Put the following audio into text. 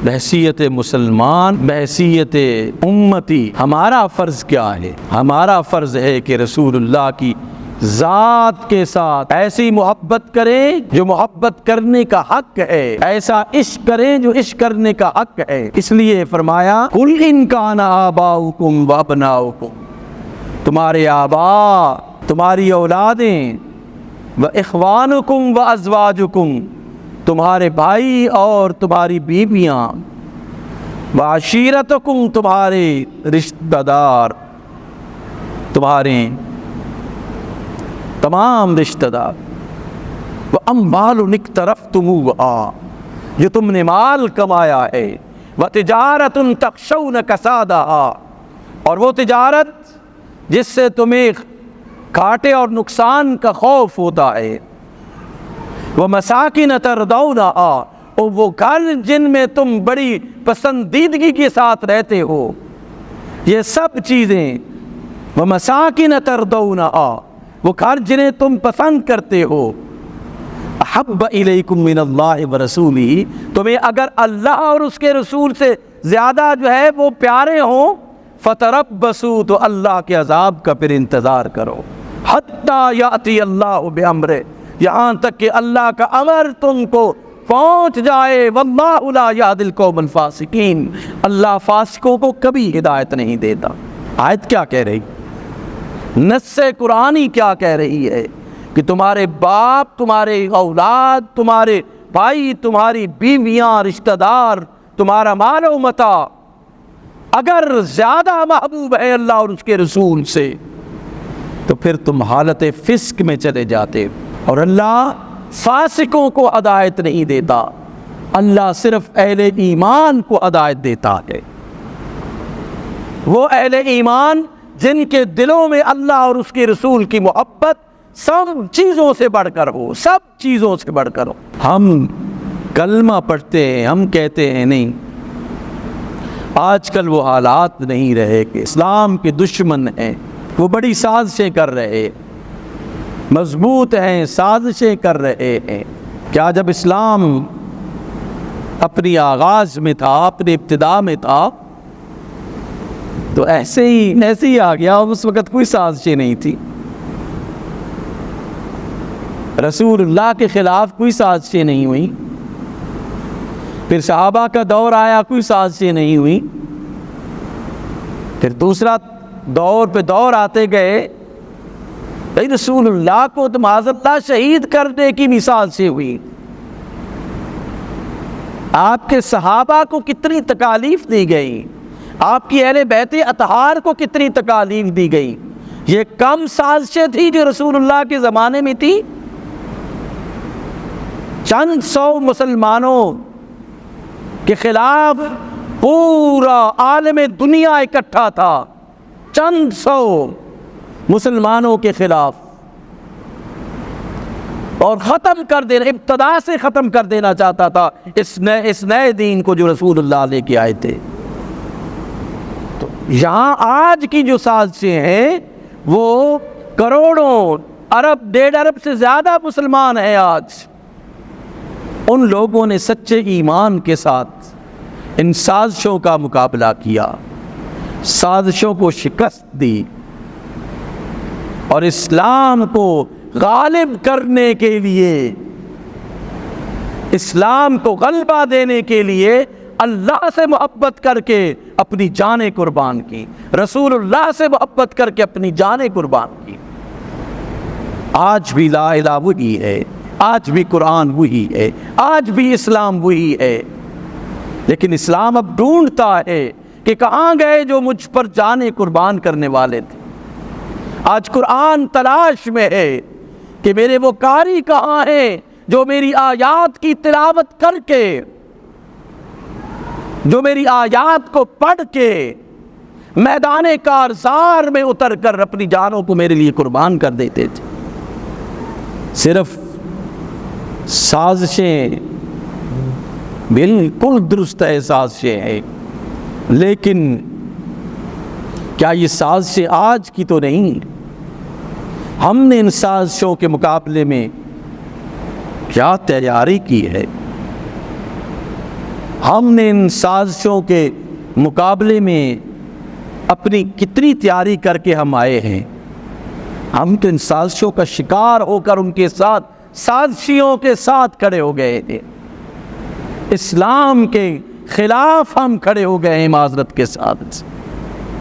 بحیثیت مسلمان، بحیثیت امتی ہمارا فرض کیا ہے؟ ہمارا فرض ہے کہ رسول اللہ کی ذات کے ساتھ ایسی محبت کریں جو محبت کرنے کا حق ہے، ایسا عشق کریں جو عشق کرنے کا حق ہے۔ اس لیے فرمایا قُلْ إِنْ كَانَ آبَاؤُكُمْ وَأَبْنَاؤُكُمْ، تمہارے آباء، تمہاری اولادیں، وَإِخْوَانُكُمْ وَأَزْوَاجُكُمْ، تمہارے بھائی اور تمہاری بیویاں، وَعَشِيرَتُكُمْ، تمہارے رشتہ دار، تمہارے تمام رشتہ دار، وَأَمْوَالٌ اقْتَرَفْتُمُوهَا، جو تم نے مال کمایا ہے، وَتِجَارَةٌ تَخْشَوْنَ كَسَادَهَا، اور وہ تجارت جس سے تمہیں گھاٹے اور نقصان کا خوف ہوتا ہے، وَمَسَاكِنَ تَرْضَوْنَهَا، اور وہ گھر جن میں تم بڑی پسندیدگی کے ساتھ رہتے ہو، یہ سب چیزیں، وَمَسَاكِنَ تَرْضَوْنَهَا، وہ گھر جنہیں تم پسند کرتے ہو، احب الیکم من اللہ ورسولہ، تمہیں اگر اللہ اور اس کے رسول سے زیادہ جو ہے وہ پیارے ہوں، فتربصوا، تو اللہ کے عذاب کا پھر انتظار کرو، حتی یاتی اللہ بامرہ، یہاں تک کہ اللہ کا امر تم کو پہنچ جائے، واللہ لا یہدی القوم الفاسقین، اللہ فاسقوں کو کبھی ہدایت نہیں دیتا۔ آیت کیا کہہ رہی؟ نص قرآنی کیا کہہ رہی ہے کہ تمہارے باپ، تمہارے اولاد، تمہارے بھائی، تمہاری بیویاں، رشتہ دار، تمہارا مال و متاع اگر زیادہ محبوب ہے اللہ اور اس کے رسول سے، تو پھر تم حالت فسق میں چلے جاتے، اور اللہ فاسقوں کو ہدایت نہیں دیتا، اللہ صرف اہل ایمان کو ہدایت دیتا ہے۔ وہ اہل ایمان جن کے دلوں میں اللہ اور اس کے رسول کی محبت سب چیزوں سے بڑھ کر ہو، سب چیزوں سے بڑھ کر ہو۔ ہم کلمہ پڑھتے ہیں، ہم کہتے ہیں نہیں، آج کل وہ حالات نہیں رہے کہ اسلام کے دشمن ہیں، وہ بڑی سازشیں کر رہے، مضبوط ہیں، سازشیں کر رہے ہیں۔ کیا جب اسلام اپنی آغاز میں تھا، اپنی ابتدا میں تھا، تو ایسے ہی آ گیا، اس وقت کوئی سازشیں نہیں تھی، رسول اللہ کے خلاف کوئی سازشیں نہیں ہوئی، پھر صحابہ کا دور آیا، کوئی سازشیں نہیں ہوئی، پھر دوسرا دور پہ دور آتے گئے، رسول اللہ کو تو معاذ اللہ شہید کرنے کی مثال سے ہوئی، آپ کے صحابہ کو کتنی تکالیف دی گئی، آپ کی اہل بیت اطہار کو کتنی تکالیف دی گئی، یہ کم سازشیں تھی جو رسول اللہ کے زمانے میں تھی؟ چند سو مسلمانوں کے خلاف پورا عالم دنیا اکٹھا تھا، چند سو مسلمانوں کے خلاف، اور ختم کر دینا، ابتدا سے ختم کر دینا چاہتا تھا اس نئے دین کو جو رسول اللہ لے کے آئے تھے۔ تو یہاں آج کی جو سازشیں ہیں وہ کروڑوں، ارب، 1.5 ارب سے زیادہ مسلمان ہیں آج، ان لوگوں نے سچے ایمان کے ساتھ ان سازشوں کا مقابلہ کیا، سازشوں کو شکست دی، اور اسلام کو غالب کرنے کے لیے، اسلام کو غلبہ دینے کے لیے اللہ سے محبت کر کے اپنی جانیں قربان کی، رسول اللہ سے محبت کر کے اپنی جانیں قربان کی۔ آج بھی لا الہ وہی ہے، آج بھی قرآن وہی ہے، آج بھی اسلام وہی ہے، لیکن اسلام اب ڈھونڈتا ہے کہ کہاں گئے جو مجھ پر جانیں قربان کرنے والے تھے۔ آج قرآن تلاش میں ہے کہ میرے وہ قاری کہاں ہیں جو میری آیات کی تلاوت کر کے، جو میری آیات کو پڑھ کے میدان کارزار میں اتر کر اپنی جانوں کو میرے لیے قربان کر دیتے تھے۔ صرف سازشیں بالکل درست ہے، سازشیں ہیں، لیکن کیا یہ سازشیں آج کی تو نہیں؟ ہم نے ان سازشوں کے مقابلے میں کیا تیاری کی ہے؟ ہم نے ان سازشوں کے مقابلے میں اپنی کتنی تیاری کر کے ہم آئے ہیں؟ ہم تو ان سازشوں کا شکار ہو کر ان کے ساتھ سازشیوں کے ساتھ کھڑے ہو گئے تھے، اسلام کے خلاف ہم کھڑے ہو گئے ہیں معذرت کے ساتھ۔